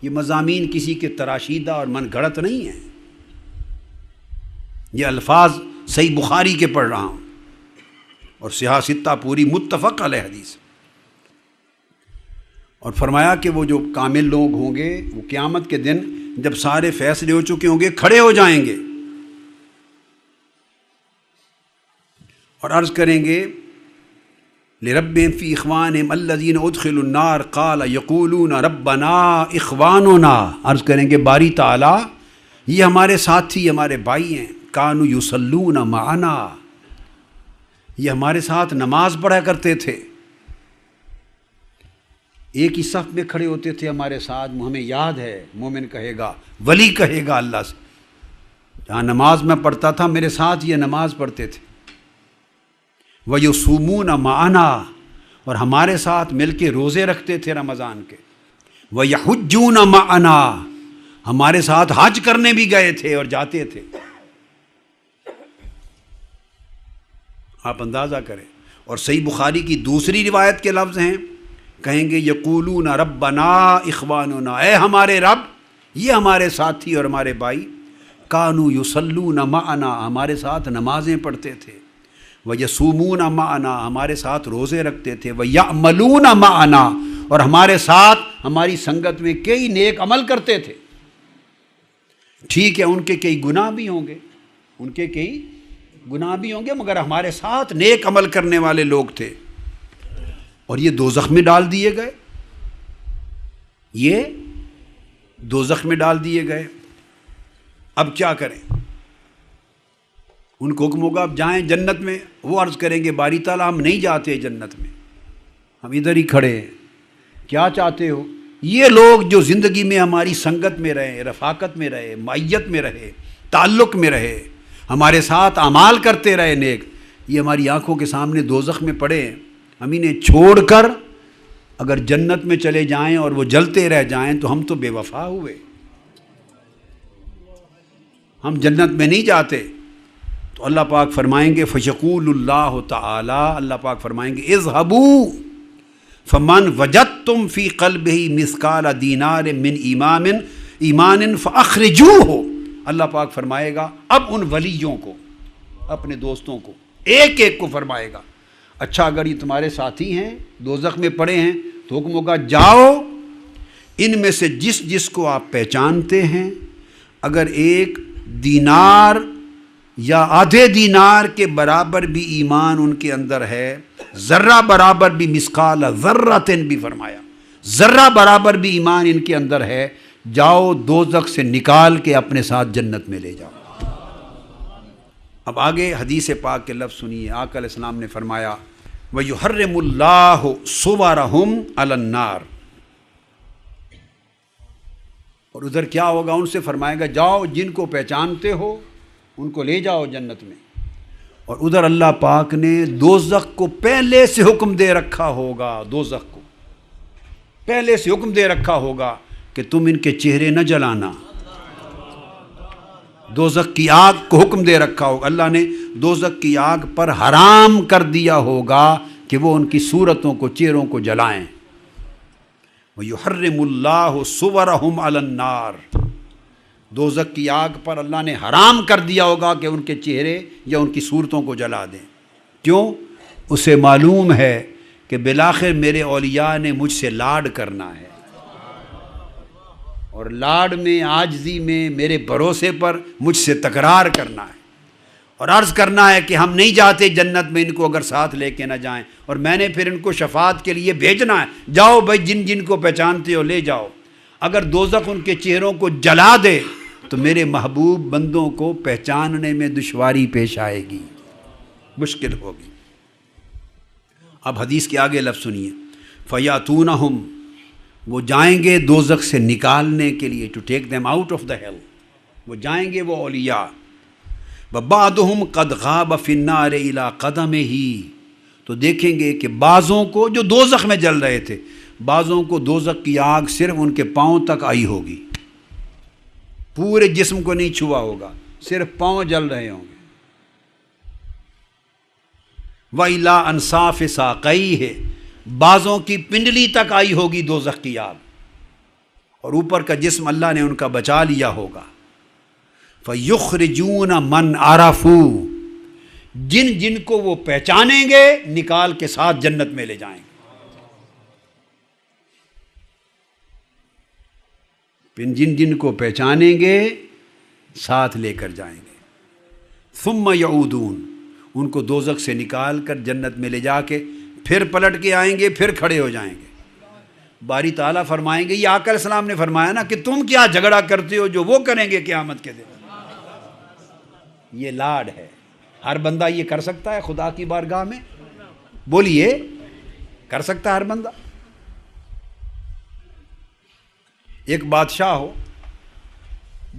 یہ مضامین کسی کے تراشیدہ اور من گھڑت نہیں ہیں، یہ الفاظ صحیح بخاری کے پڑھ رہا ہوں اور صحاح ستہ پوری متفق علیہ حدیث۔ اور فرمایا کہ وہ جو کامل لوگ ہوں گے وہ قیامت کے دن جب سارے فیصلے ہو چکے ہوں گے کھڑے ہو جائیں گے اور عرض کریں گے لِرَبِّهِمْ فِي إِخْوَانِهِمْ الَّذِينَ أُدْخِلُوا النَّارَ قَالَ يَقُولُونَ رَبَّنَا إِخْوَانُنَا، عرض کریں گے باری تعالیٰ یہ ہمارے ساتھی ہمارے بھائی ہیں، كَانُوا يُصَلُّونَ مَعَنَا، یہ ہمارے ساتھ نماز پڑھا کرتے تھے، ایک ہی صف میں کھڑے ہوتے تھے ہمارے ساتھ، ہمیں یاد ہے۔ مومن کہے گا، ولی کہے گا اللہ سے، جہاں نماز میں پڑھتا تھا میرے ساتھ یہ نماز پڑھتے تھے۔ وَيُصُومُونَ مَعَنَا، اور ہمارے ساتھ مل کے روزے رکھتے تھے رمضان کے۔ وَيَحُجُّونَ مَعَنَا، ہمارے ساتھ حج کرنے بھی گئے تھے اور جاتے تھے۔ آپ اندازہ کریں۔ اور صحیح بخاری کی دوسری روایت کے لفظ ہیں، کہیں گے یقولون ربنا اخواننا، اے ہمارے رب یہ ہمارے ساتھی اور ہمارے بھائی، کانوا یصلون معنا، ہمارے ساتھ نمازیں پڑھتے تھے، ویصومون معنا، ہمارے ساتھ روزے رکھتے تھے، ویعملون معنا، اور ہمارے ساتھ ہماری سنگت میں کئی نیک عمل کرتے تھے۔ ٹھیک ہے ان کے کئی گناہ بھی ہوں گے، ان کے کئی گناہ بھی ہوں گے، مگر ہمارے ساتھ نیک عمل کرنے والے لوگ تھے، اور یہ دوزخ میں ڈال دیے گئے، یہ دوزخ میں ڈال دیے گئے۔ اب کیا کریں؟ ان کو حکم ہوگا اب جائیں جنت میں، وہ عرض کریں گے باری تعالیٰ ہم نہیں جاتے جنت میں، ہم ادھر ہی کھڑے ہیں، کیا چاہتے ہو؟ یہ لوگ جو زندگی میں ہماری سنگت میں رہے، رفاقت میں رہے، معیت میں رہے، تعلق میں رہے، ہمارے ساتھ اعمال کرتے رہے نیک، یہ ہماری آنکھوں کے سامنے دوزخ میں پڑے ہیں، ہم انہیں چھوڑ کر اگر جنت میں چلے جائیں اور وہ جلتے رہ جائیں تو ہم تو بے وفا ہوئے، ہم جنت میں نہیں جاتے۔ تو اللہ پاک فرمائیں گے فَيَقُولُ اللَّهُ تعالیٰ، اللہ پاک فرمائیں گے اذهبوا فَمَنْ وَجَدْتُمْ فِي قَلْبِهِ مِثْقَالَ دِینَارٍ مِّنْ ایمان فَأَخْرِجُوهُ، اللہ پاک فرمائے گا اب ان ولیوں کو، اپنے دوستوں کو، ایک ایک کو فرمائے گا، اچھا اگر یہ تمہارے ساتھی ہیں دوزخ میں پڑے ہیں تو حکم ہوگا جاؤ ان میں سے جس جس کو آپ پہچانتے ہیں، اگر ایک دینار یا آدھے دینار کے برابر بھی ایمان ان کے اندر ہے، ذرہ برابر بھی، مثقال ذرۃ بھی فرمایا، ذرہ برابر بھی ایمان ان کے اندر ہے، جاؤ دوزخ سے نکال کے اپنے ساتھ جنت میں لے جاؤ۔ اب آگے حدیث پاک کے لفظ سنیے، آقا علیہ السلام نے فرمایا وَيُحَرِّمُ اللَّهُ صُوَرَهُمْ عَلَى النَّارِ، اور ادھر کیا ہوگا؟ ان سے فرمائے گا جاؤ جن کو پہچانتے ہو ان کو لے جاؤ جنت میں، اور ادھر اللہ پاک نے دوزخ کو پہلے سے حکم دے رکھا ہوگا، دوزخ کو پہلے سے حکم دے رکھا ہوگا کہ تم ان کے چہرے نہ جلانا، دوزخ کی آگ کو حکم دے رکھا ہوگا، اللہ نے دوزخ کی آگ پر حرام کر دیا ہوگا کہ وہ ان کی صورتوں کو، چہروں کو جلائیں۔ وَيُحَرِّمُ اللَّهُ صُوَرَهُمْ عَلَى النَّارِ، دوزخ کی آگ پر اللہ نے حرام کر دیا ہوگا کہ ان کے چہرے یا ان کی صورتوں کو جلا دیں۔ کیوں؟ اسے معلوم ہے کہ بالآخر میرے اولیاء نے مجھ سے لاڈ کرنا ہے، اور لاڈ میں، عاجزی میں، میرے بھروسے پر مجھ سے تکرار کرنا ہے اور عرض کرنا ہے کہ ہم نہیں جاتے جنت میں ان کو اگر ساتھ لے کے نہ جائیں، اور میں نے پھر ان کو شفاعت کے لیے بھیجنا ہے، جاؤ بھائی جن جن کو پہچانتے ہو لے جاؤ۔ اگر دوزخ ان کے چہروں کو جلا دے تو میرے محبوب بندوں کو پہچاننے میں دشواری پیش آئے گی، مشکل ہوگی۔ اب حدیث کے آگے لفظ سنیے، فَيَأْتُونَهُمْ، وہ جائیں گے دوزخ سے نکالنے کے لیے، to take them out of the hell, وہ جائیں گے وہ اولیاء، وَبَعْضُهُمْ قَدْ غَابَ فِي النَّارِ إِلَىٰ قَدَمِهِ، تو دیکھیں گے کہ بعضوں کو جو دوزخ میں جل رہے تھے، بعضوں کو دوزخ کی آگ صرف ان کے پاؤں تک آئی ہوگی، پورے جسم کو نہیں چھوا ہوگا، صرف پاؤں جل رہے ہوں گے۔ وَإِلَىٰ أَنصَافِ سَاقَيْهِ، بعضوں کی پنڈلی تک آئی ہوگی دوزخ کی آگ، اور اوپر کا جسم اللہ نے ان کا بچا لیا ہوگا۔ فَيُخْرِجُونَ مَنْ عَرَفُوا، جن جن کو وہ پہچانیں گے نکال کے ساتھ جنت میں لے جائیں گے۔ جن جن کو پہچانیں گے ساتھ لے کر جائیں گے۔ ثُمَّ يَعُودُونَ، ان کو دوزخ سے نکال کر جنت میں لے جا کے پھر پلٹ کے آئیں گے، پھر کھڑے ہو جائیں گے۔ باری تعالیٰ فرمائیں گے، یہ آقا علیہ السلام نے فرمایا نا کہ تم کیا جھگڑا کرتے ہو جو وہ کریں گے قیامت کے دن۔ یہ لاڈ ہے۔ ہر بندہ یہ کر سکتا ہے خدا کی بارگاہ میں؟ بولیے، کر سکتا ہے ہر بندہ؟ ایک بادشاہ ہو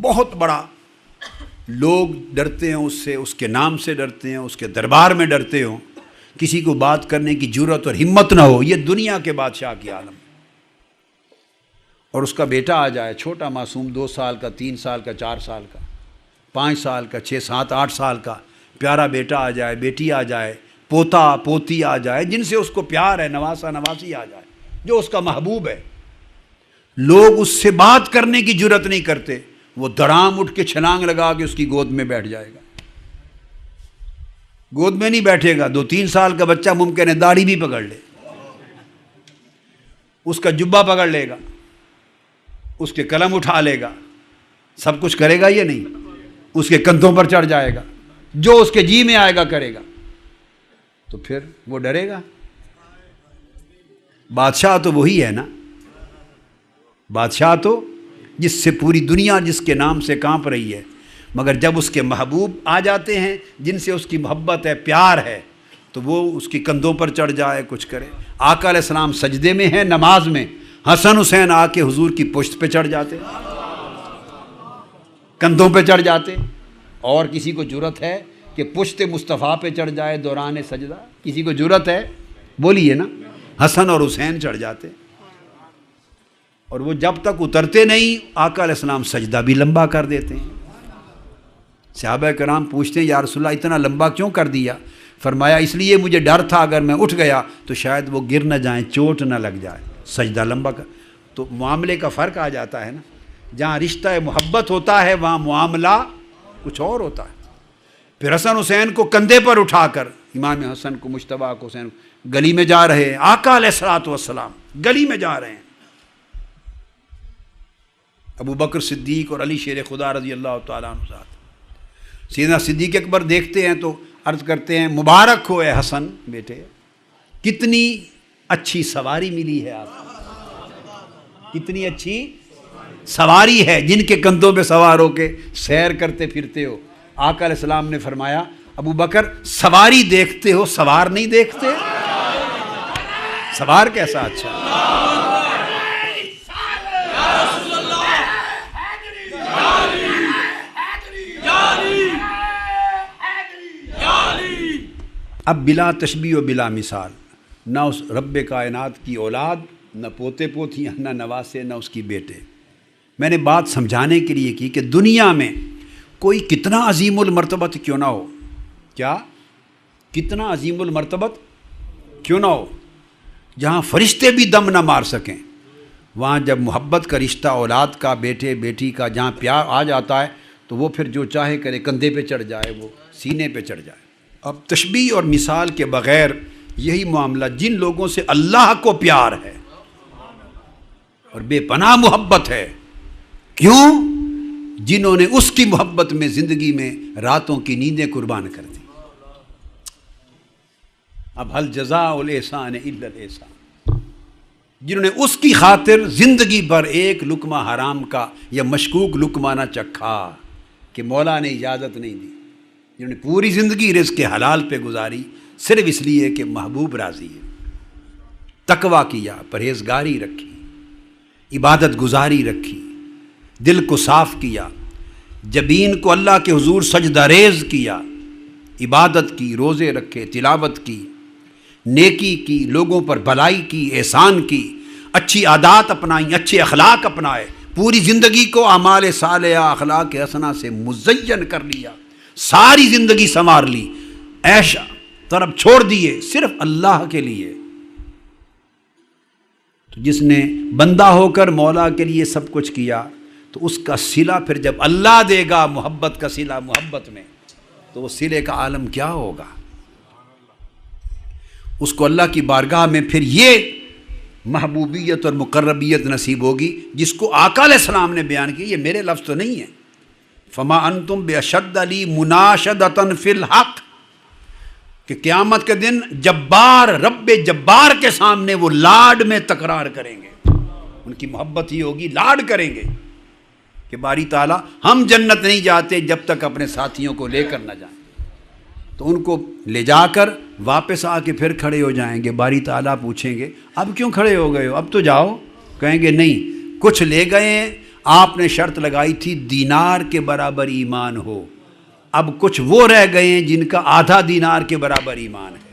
بہت بڑا، لوگ ڈرتے ہیں اس سے، اس کے نام سے ڈرتے ہیں، اس کے دربار میں ڈرتے ہوں، کسی کو بات کرنے کی جرأت اور ہمت نہ ہو، یہ دنیا کے بادشاہ کی عالم۔ اور اس کا بیٹا آ جائے، چھوٹا معصوم، 2 سال کا، 3 سال کا، 4 سال کا، 5 سال کا، 6 7 8 سال کا پیارا بیٹا آ جائے، بیٹی آ جائے، پوتا پوتی آ جائے، جن سے اس کو پیار ہے، نواسا نواسی آ جائے، جو اس کا محبوب ہے، لوگ اس سے بات کرنے کی جرأت نہیں کرتے، وہ دڑام اٹھ کے چھلانگ لگا کے اس کی گود میں بیٹھ جائے گا۔ گود میں نہیں بیٹھے گا، 2-3 سال کا بچہ ممکن ہے داڑھی بھی پکڑ لے، اس کا جبہ پکڑ لے گا، اس کے قلم اٹھا لے گا، سب کچھ کرے گا، یہ نہیں، اس کے کندھوں پر چڑھ جائے گا، جو اس کے جی میں آئے گا کرے گا، تو پھر وہ ڈرے گا؟ بادشاہ تو وہی ہے نا، بادشاہ تو جس سے پوری دنیا جس کے نام سے کانپ رہی ہے، مگر جب اس کے محبوب آ جاتے ہیں جن سے اس کی محبت ہے، پیار ہے، تو وہ اس کی کندھوں پر چڑھ جائے، کچھ کرے۔ آقا علیہ السلام سجدے میں ہیں، نماز میں، حسن حسین آ کے حضور کی پشت پہ چڑھ جاتے، کندھوں پہ چڑھ جاتے۔ اور کسی کو جرأت ہے کہ پشت مصطفیٰ پہ چڑھ جائے دوران سجدہ؟ کسی کو جرأت ہے؟ بولیے نا۔ حسن اور حسین چڑھ جاتے، اور وہ جب تک اترتے نہیں آقا علیہ السلام سجدہ بھی لمبا کر دیتے ہیں۔ صحابہ کرام پوچھتے ہیں یا رسول اللہ اتنا لمبا کیوں کر دیا؟ فرمایا اس لیے مجھے ڈر تھا اگر میں اٹھ گیا تو شاید وہ گر نہ جائیں، چوٹ نہ لگ جائے، سجدہ لمبا کر۔ تو معاملے کا فرق آ جاتا ہے نا، جہاں رشتہ محبت ہوتا ہے وہاں معاملہ کچھ اور ہوتا ہے۔ پھر حسن حسین کو کندھے پر اٹھا کر، امام حسن کو، مجتبیٰ کو، حسین گلی میں جا رہے ہیں، آقا علیہ الصلوۃ والسلام گلی میں جا رہے ہیں، ابو بکر صدیق اور علی شیر خدا رضی اللہ تعالیٰ عنہ ساتھ۔ سیدنا صدیق اکبر دیکھتے ہیں تو عرض کرتے ہیں مبارک ہو اے حسن بیٹے، کتنی اچھی سواری ملی ہے آپ، کتنی اچھی سواری ہے، جن کے کندھوں پہ سوار ہو کے سیر کرتے پھرتے ہو۔ آقا علیہ السلام نے فرمایا ابو بکر سواری دیکھتے ہو، سوار نہیں دیکھتے؟ سوار کیسا اچھا۔ اب بلا تشبیہ و بلا مثال، نہ اس رب کائنات کی اولاد، نہ پوتے پوتیاں، نہ نواسے، نہ اس کی بیٹے۔ میں نے بات سمجھانے کے لیے کی کہ دنیا میں کوئی کتنا عظیم المرتبت کیوں نہ ہو، کیا کتنا عظیم المرتبت کیوں نہ ہو، جہاں فرشتے بھی دم نہ مار سکیں، وہاں جب محبت کا رشتہ اولاد کا، بیٹے بیٹی کا، جہاں پیار آ جاتا ہے تو وہ پھر جو چاہے کرے، کندھے پہ چڑھ جائے، وہ سینے پہ چڑھ جائے۔ اب تشبیہ اور مثال کے بغیر یہی معاملہ جن لوگوں سے اللہ کو پیار ہے اور بے پناہ محبت ہے، کیوں؟ جنہوں نے اس کی محبت میں زندگی میں راتوں کی نیندیں قربان کر دی۔ اب هل جزاء الاحسان الا الاحسان، جنہوں نے اس کی خاطر زندگی بھر ایک لقمہ حرام کا یا مشکوک لقمہ نہ چکھا کہ مولا نے اجازت نہیں دی، جنہوں نے پوری زندگی رزق حلال پہ گزاری صرف اس لیے کہ محبوب راضی ہے، تقویٰ کیا، پرہیزگاری رکھی، عبادت گزاری رکھی، دل کو صاف کیا، جبین کو اللہ کے حضور سجدہ ریز کیا، عبادت کی، روزے رکھے، تلاوت کی، نیکی کی، لوگوں پر بھلائی کی، احسان کی، اچھی عادات اپنائیں، اچھے اخلاق اپنائے، پوری زندگی کو اعمال صالحہ، اخلاق حسنہ سے مزین کر لیا، ساری زندگی سنوار لی، عیش طرف چھوڑ دیے صرف اللہ کے لیے۔ تو جس نے بندہ ہو کر مولا کے لیے سب کچھ کیا، تو اس کا صلہ پھر جب اللہ دے گا محبت کا صلہ محبت میں، تو وہ صلے کا عالم کیا ہوگا؟ اس کو اللہ کی بارگاہ میں پھر یہ محبوبیت اور مقربیت نصیب ہوگی جس کو آقا علیہ السلام نے بیان کی. یہ میرے لفظ تو نہیں ہیں. فما انتم باشد علی مناشدۃ فی الحق، کہ قیامت کے دن جبار رب جبار کے سامنے وہ لاڈ میں تکرار کریں گے. ان کی محبت ہی ہوگی، لاڈ کریں گے کہ باری تعالیٰ ہم جنت نہیں جاتے جب تک اپنے ساتھیوں کو لے کر نہ جائیں. تو ان کو لے جا کر واپس آ کے پھر کھڑے ہو جائیں گے. باری تعالیٰ پوچھیں گے اب کیوں کھڑے ہو گئے ہو، اب تو جاؤ. کہیں گے نہیں، کچھ لے گئے ہیں، آپ نے شرط لگائی تھی دینار کے برابر ایمان ہو، اب کچھ وہ رہ گئے ہیں جن کا آدھا دینار کے برابر ایمان ہے.